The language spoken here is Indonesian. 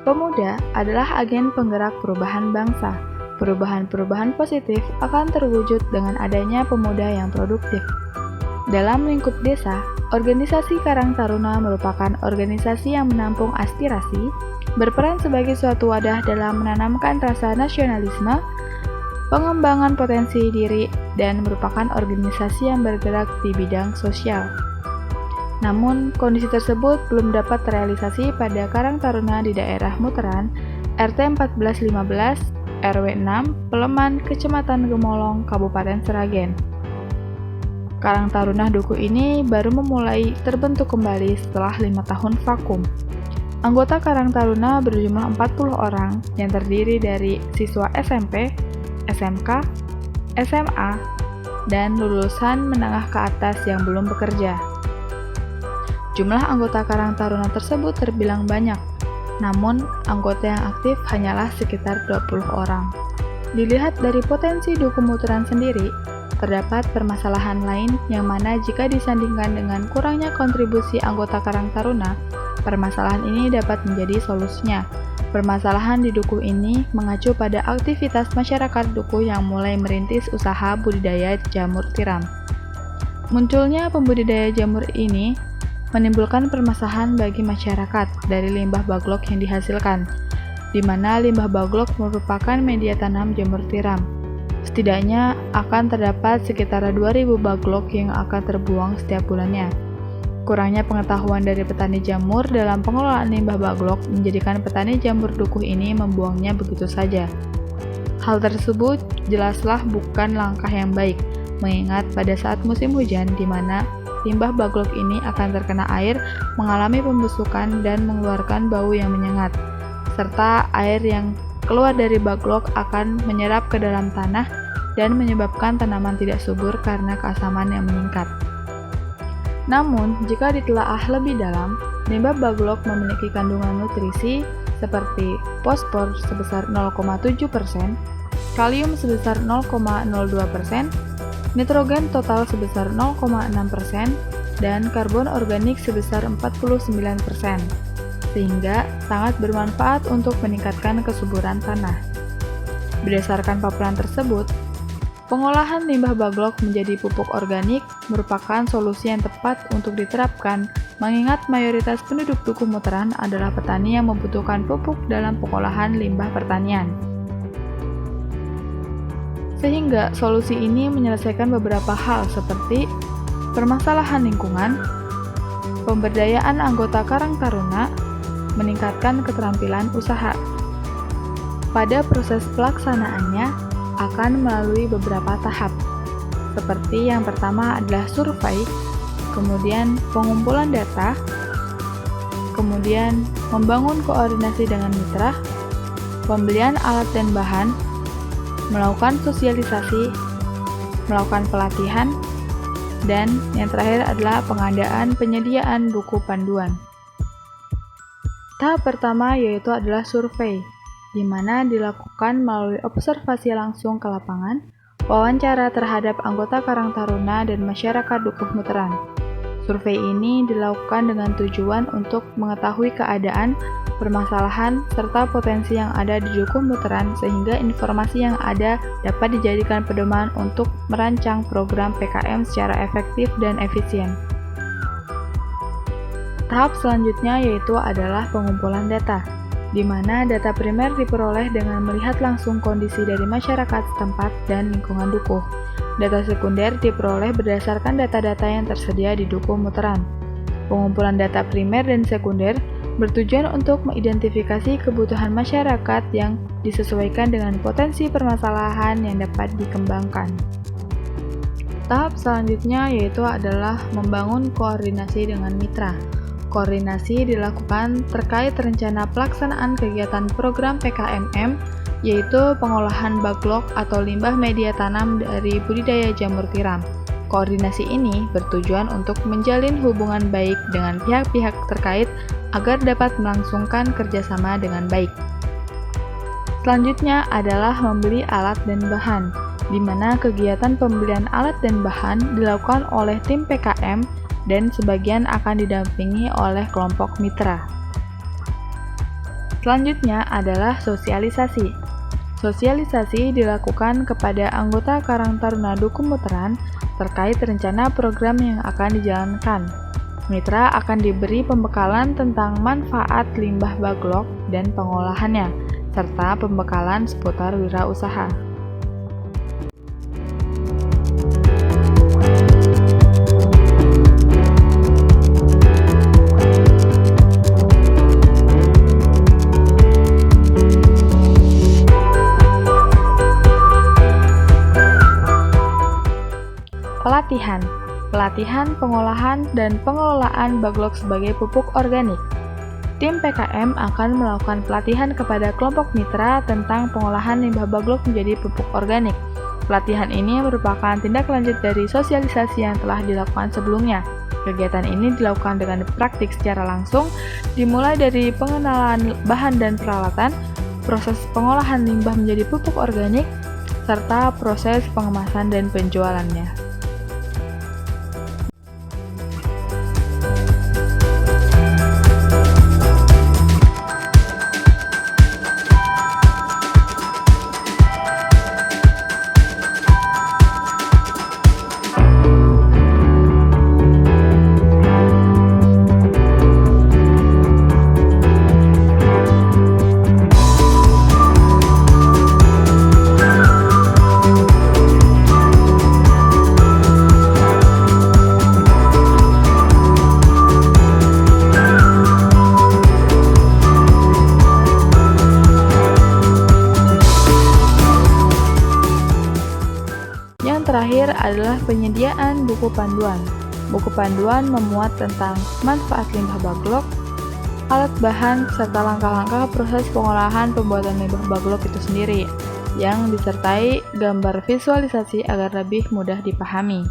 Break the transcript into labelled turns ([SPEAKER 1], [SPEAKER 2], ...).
[SPEAKER 1] Pemuda adalah agen penggerak perubahan bangsa. Perubahan-perubahan positif akan terwujud dengan adanya pemuda yang produktif. Dalam lingkup desa, organisasi Karang Taruna merupakan organisasi yang menampung aspirasi, berperan sebagai suatu wadah dalam menanamkan rasa nasionalisme, pengembangan potensi diri, dan merupakan organisasi yang bergerak di bidang sosial. Namun, kondisi tersebut belum dapat terrealisasi pada Karang Taruna di daerah Muteran, RT 1415, RW 6, Peleman, Kecamatan Gemolong, Kabupaten Sragen. Karang Taruna Dukuh ini baru memulai terbentuk kembali setelah 5 tahun vakum. Anggota Karang Taruna berjumlah 40 orang yang terdiri dari siswa SMP, SMK, SMA, dan lulusan menengah ke atas yang belum bekerja. Jumlah anggota Karang Taruna tersebut terbilang banyak, namun anggota yang aktif hanyalah sekitar 20 orang. Dilihat dari potensi Dukuh Muteran sendiri, terdapat permasalahan lain yang mana jika disandingkan dengan kurangnya kontribusi anggota Karang Taruna, permasalahan ini dapat menjadi solusinya. Permasalahan di Dukuh ini mengacu pada aktivitas masyarakat Dukuh yang mulai merintis usaha budidaya jamur tiram. Munculnya pembudidaya jamur ini menimbulkan permasalahan bagi masyarakat dari limbah baglok yang dihasilkan, di mana limbah baglok merupakan media tanam jamur tiram. Setidaknya akan terdapat sekitar 2.000 baglok yang akan terbuang setiap bulannya. Kurangnya pengetahuan dari petani jamur dalam pengelolaan limbah baglok menjadikan petani jamur Dukuh ini membuangnya begitu saja. Hal tersebut jelaslah bukan langkah yang baik, mengingat pada saat musim hujan di mana limbah baglok ini akan terkena air, mengalami pembusukan dan mengeluarkan bau yang menyengat, serta air yang keluar dari baglok akan menyerap ke dalam tanah dan menyebabkan tanaman tidak subur karena keasaman yang meningkat. Namun, jika ditelaah lebih dalam, limbah baglok memiliki kandungan nutrisi seperti fosfor sebesar 0,7%, kalium sebesar 0,02%, nitrogen total sebesar 0,6%, dan karbon organik sebesar 49%, sehingga sangat bermanfaat untuk meningkatkan kesuburan tanah. Berdasarkan paparan tersebut, pengolahan limbah baglok menjadi pupuk organik merupakan solusi yang tepat untuk diterapkan, mengingat mayoritas penduduk Dukuh Muteran adalah petani yang membutuhkan pupuk dalam pengolahan limbah pertanian. Sehingga solusi ini menyelesaikan beberapa hal seperti permasalahan lingkungan, pemberdayaan anggota Karang Taruna, meningkatkan keterampilan usaha. Pada proses pelaksanaannya akan melalui beberapa tahap, seperti yang pertama adalah survei, kemudian pengumpulan data, kemudian membangun koordinasi dengan mitra, pembelian alat dan bahan, melakukan sosialisasi, melakukan pelatihan, dan yang terakhir adalah pengadaan penyediaan buku panduan. Tahap pertama yaitu adalah survei, di mana dilakukan melalui observasi langsung ke lapangan, wawancara terhadap anggota Karang Taruna dan masyarakat Dukuh Muteran. Survei ini dilakukan dengan tujuan untuk mengetahui keadaan, permasalahan, serta potensi yang ada di Dukuh Muteran sehingga informasi yang ada dapat dijadikan pedoman untuk merancang program PKM secara efektif dan efisien. Tahap selanjutnya yaitu adalah pengumpulan data, di mana data primer diperoleh dengan melihat langsung kondisi dari masyarakat setempat dan lingkungan Dukuh. Data sekunder diperoleh berdasarkan data-data yang tersedia di Dukuh Muteran. Pengumpulan data primer dan sekunder bertujuan untuk mengidentifikasi kebutuhan masyarakat yang disesuaikan dengan potensi permasalahan yang dapat dikembangkan. Tahap selanjutnya yaitu adalah membangun koordinasi dengan mitra. Koordinasi dilakukan terkait rencana pelaksanaan kegiatan program PKMM, yaitu pengolahan baglok atau limbah media tanam dari budidaya jamur tiram. Koordinasi ini bertujuan untuk menjalin hubungan baik dengan pihak-pihak terkait agar dapat melangsungkan kerjasama dengan baik. Selanjutnya adalah membeli alat dan bahan, di mana kegiatan pembelian alat dan bahan dilakukan oleh tim PKM dan sebagian akan didampingi oleh kelompok mitra. Selanjutnya adalah sosialisasi. Sosialisasi dilakukan kepada anggota Karang Taruna Duku Muteran terkait rencana program yang akan dijalankan. Mitra akan diberi pembekalan tentang manfaat limbah baglok dan pengolahannya, serta pembekalan seputar wirausaha. Pelatihan pengolahan dan pengelolaan baglok sebagai pupuk organik. Tim PKM akan melakukan pelatihan kepada kelompok mitra tentang pengolahan limbah baglok menjadi pupuk organik. Pelatihan ini merupakan tindak lanjut dari sosialisasi yang telah dilakukan sebelumnya. Kegiatan ini dilakukan dengan praktik secara langsung, dimulai dari pengenalan bahan dan peralatan, proses pengolahan limbah menjadi pupuk organik, serta proses pengemasan dan penjualannya. Terakhir adalah penyediaan buku panduan. Buku panduan memuat tentang manfaat limbah baglok, alat bahan, serta langkah-langkah proses pengolahan pembuatan limbah baglok itu sendiri, yang disertai gambar visualisasi agar lebih mudah dipahami.